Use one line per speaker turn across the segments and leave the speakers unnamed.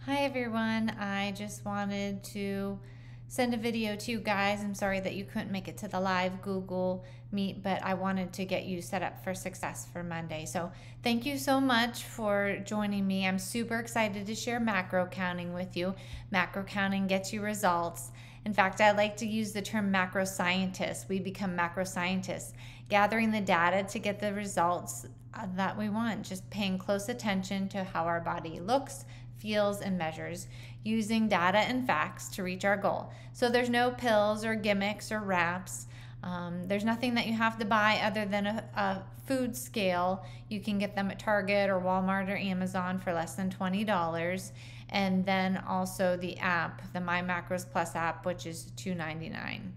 Hi everyone, I just wanted to send a video to you guys. I'm sorry that you couldn't make it to the live Google Meet, but I wanted to get you set up for success for Monday. So thank you so much for joining me. I'm super excited to share macro counting with you. Macro counting gets you results. In fact, I like to use the term macro scientist. We become macro scientists, gathering the data to get the results that we want, just paying close attention to how our body looks, feels, and measures, using data and facts to reach our goal. So there's no pills or gimmicks or wraps. There's nothing that you have to buy other than a food scale. You can get them at Target or Walmart or Amazon for less than $20. And then also the app, the My Macros Plus app, which is $2.99.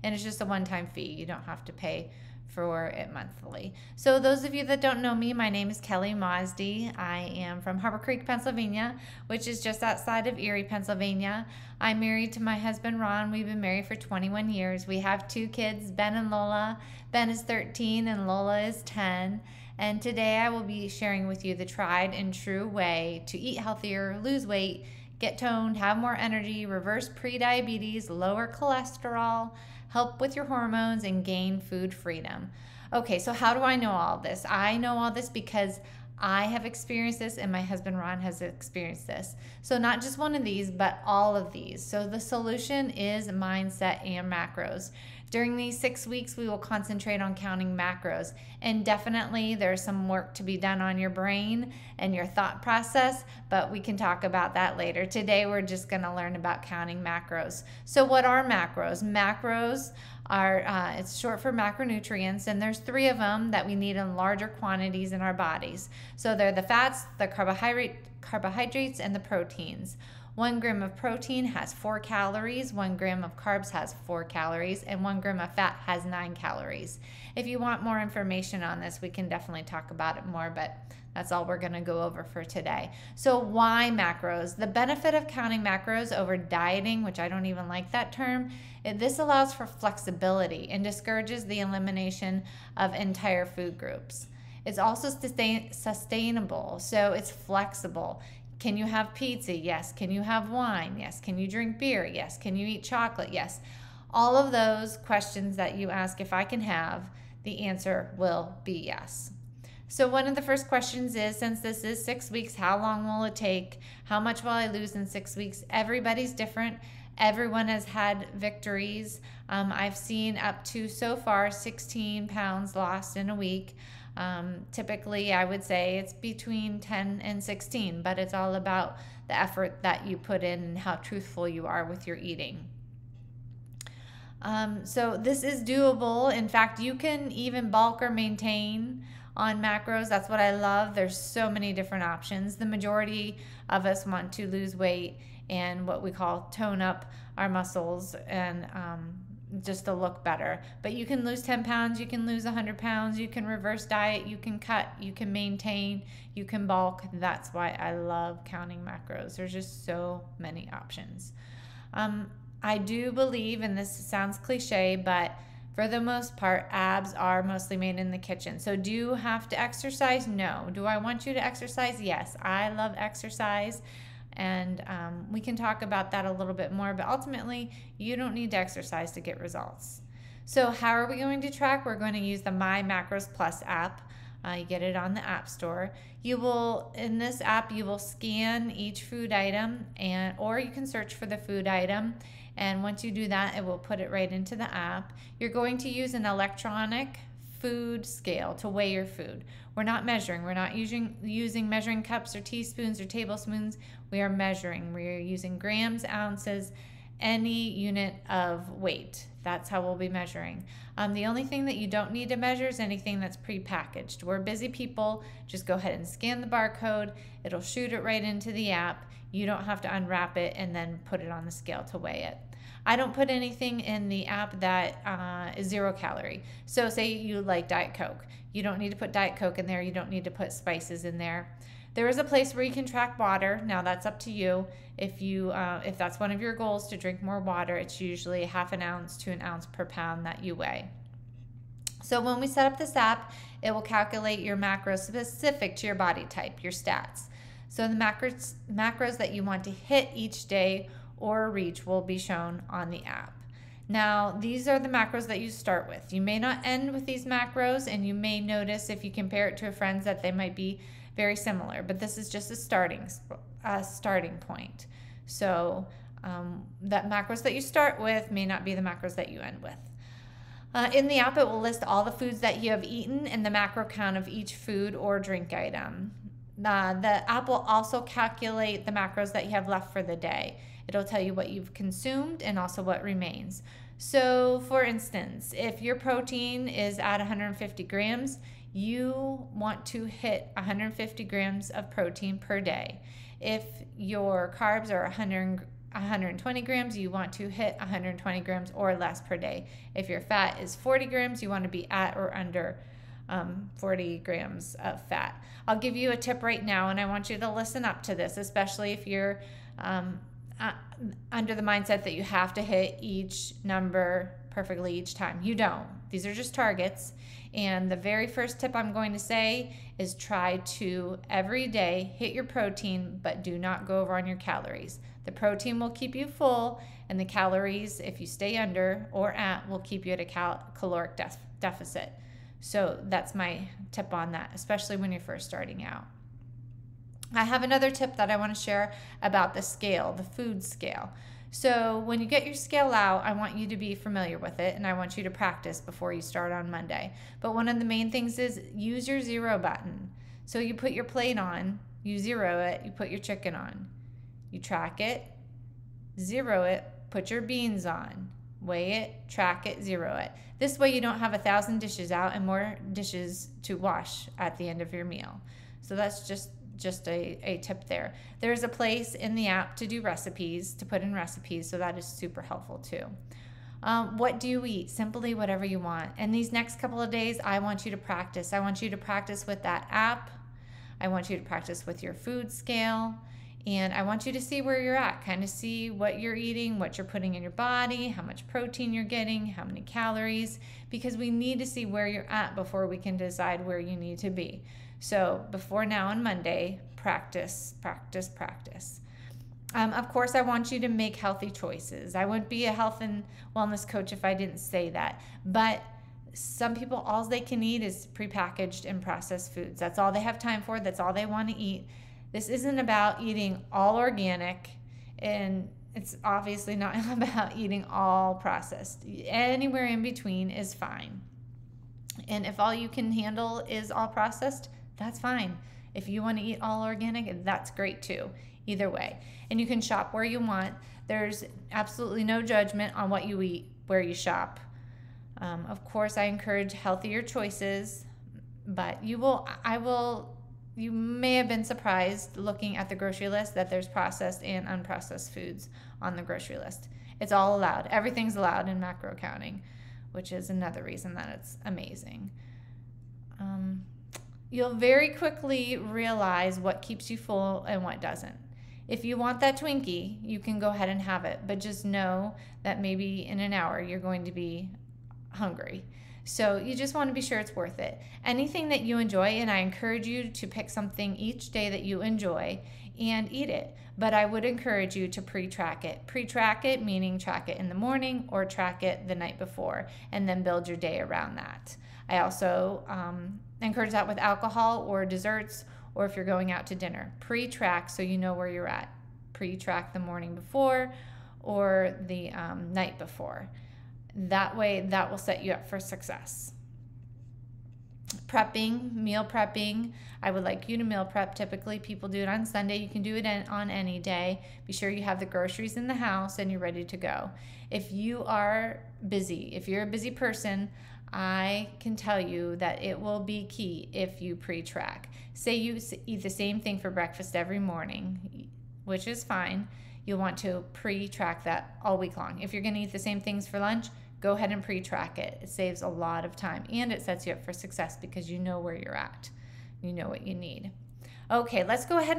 And it's just a one-time fee. You don't have to pay for it monthly. So those of you that don't know me, my name is Kelly Mosdy. I am from Harbor Creek, Pennsylvania, which is just outside of Erie, Pennsylvania. I'm married to my husband, Ron. We've been married for 21 years. We have two kids, Ben and Lola. Ben is 13 and Lola is 10. And today I will be sharing with you the tried and true way to eat healthier, lose weight, get toned, have more energy, reverse prediabetes, lower cholesterol, help with your hormones, and gain food freedom. Okay, so how do I know all this? I know all this because I have experienced this and my husband Ron has experienced this. So not just one of these, but all of these. So the solution is mindset and macros. During these 6 weeks, we will concentrate on counting macros. And definitely there's some work to be done on your brain and your thought process, but we can talk about that later. Today, we're just gonna learn about counting macros. So what are macros? Macros are, it's short for macronutrients, and there's 3 of them that we need in larger quantities in our bodies. So they're the fats, the carbohydrates, and the proteins. 1 gram of protein has 4 calories, 1 gram of carbs has 4 calories, and 1 gram of fat has 9 calories. If you want more information on this, we can definitely talk about it more, but that's all we're gonna go over for today. So why macros? The benefit of counting macros over dieting, which I don't even like that term, this allows for flexibility and discourages the elimination of entire food groups. It's also sustainable, so it's flexible. Can you have pizza? Yes. Can you have wine? Yes. Can you drink beer? Yes. Can you eat chocolate? Yes. All of those questions that you ask if I can have, the answer will be yes. So one of the first questions is, since this is 6 weeks, how long will it take? How much will I lose in 6 weeks? Everybody's different. Everyone has had victories. I've seen up to so far 16 pounds lost in a week. Typically, I would say it's between 10 and 16, but it's all about the effort that you put in and how truthful you are with your eating. So this is doable. In fact, you can even bulk or maintain on macros. That's what I love. There's so many different options. The majority of us want to lose weight and what we call tone up our muscles and just to look better. But you can lose 10 pounds, you can lose 100 pounds, you can reverse diet, you can cut, you can maintain, you can bulk. That's why I love counting macros. There's just so many options. I do believe, and this sounds cliche, but for the most part, abs are mostly made in the kitchen. So do you have to exercise? No. Do I want you to exercise? Yes. I love exercise. And we can talk about that a little bit more, but ultimately you don't need to exercise to get results. So how are we going to track? We're going to use the My Macros Plus app. You get it on the App Store. You will, in this app, you will scan each food item, or you can search for the food item. And once you do that, it will put it right into the app. You're going to use an electronic food scale to weigh your food. We're not measuring. We're not using measuring cups or teaspoons or tablespoons. We are measuring. We're using grams, ounces, any unit of weight. That's how we'll be measuring. The only thing that you don't need to measure is anything that's prepackaged. We're busy people. Just go ahead and scan the barcode. It'll shoot it right into the app. You don't have to unwrap it and then put it on the scale to weigh it. I don't put anything in the app that is 0 calorie. So say you like Diet Coke. You don't need to put Diet Coke in there. You don't need to put spices in there. There is a place where you can track water. Now that's up to you. If that's one of your goals to drink more water, it's usually half an ounce to an ounce per pound that you weigh. So when we set up this app, it will calculate your macros specific to your body type, your stats. So the macros that you want to hit each day or reach will be shown on the app. Now, these are the macros that you start with. You may not end with these macros, and you may notice if you compare it to a friend's that they might be very similar, but this is just a starting point. So that macros that you start with may not be the macros that you end with. In the app, it will list all the foods that you have eaten and the macro count of each food or drink item. The app will also calculate the macros that you have left for the day. It'll tell you what you've consumed and also what remains. So for instance, if your protein is at 150 grams, you want to hit 150 grams of protein per day. If your carbs are 120 grams, you want to hit 120 grams or less per day. If your fat is 40 grams, you want to be at or under 40 grams of fat. I'll give you a tip right now, and I want you to listen up to this, especially if you're under the mindset that you have to hit each number perfectly each time. You don't. These are just targets. And the very first tip I'm going to say is try to every day hit your protein, but do not go over on your calories. The protein will keep you full, and the calories, if you stay under or at, will keep you at a caloric deficit. So that's my tip on that, especially when you're first starting out. I have another tip that I want to share about the scale, the food scale. So when you get your scale out, I want you to be familiar with it, and I want you to practice before you start on Monday. But one of the main things is use your 0 button. So you put your plate on, you 0 it, you put your chicken on. You track it, 0 it, put your beans on, weigh it, track it, 0 it. This way you don't have 1,000 dishes out and more dishes to wash at the end of your meal. So that's just a tip there. There's a place in the app to do recipes, to put in recipes, so that is super helpful too. What do you eat? Simply whatever you want. And these next couple of days, I want you to practice. I want you to practice with that app. I want you to practice with your food scale. And I want you to see where you're at, kind of see what you're eating, what you're putting in your body, how much protein you're getting, how many calories, because we need to see where you're at before we can decide where you need to be. So before now on Monday, practice, practice, practice. Of course, I want you to make healthy choices. I wouldn't be a health and wellness coach if I didn't say that. But some people, all they can eat is prepackaged and processed foods. That's all they have time for. That's all they want to eat. This isn't about eating all organic, and it's obviously not about eating all processed. Anywhere in between is fine. And if all you can handle is all processed, that's fine. If you want to eat all organic, that's great too. Either way. And you can shop where you want. There's absolutely no judgment on what you eat, where you shop. Of course, I encourage healthier choices, but you may have been surprised looking at the grocery list that there's processed and unprocessed foods on the grocery list. It's all allowed. Everything's allowed in macro counting, which is another reason that it's amazing. You'll very quickly realize what keeps you full and what doesn't. If you want that Twinkie, you can go ahead and have it, but just know that maybe in an hour you're going to be hungry. So you just want to be sure it's worth it. Anything that you enjoy, and I encourage you to pick something each day that you enjoy and eat it. But I would encourage you to pre-track it. Pre-track it meaning track it in the morning or track it the night before, and then build your day around that. I also encourage that with alcohol or desserts, or if you're going out to dinner. Pre-track so you know where you're at. Pre-track the morning before or the night before. That way, that will set you up for success. Prepping, meal prepping. I would like you to meal prep. Typically, people do it on Sunday. You can do it on any day. Be sure you have the groceries in the house and you're ready to go. If you are busy, if you're a busy person, I can tell you that it will be key if you pre-track. Say you eat the same thing for breakfast every morning, which is fine. You'll want to pre-track that all week long. If you're going to eat the same things for lunch, go ahead and pre-track it. It saves a lot of time, and it sets you up for success because you know where you're at. You know what you need. Okay, let's go ahead and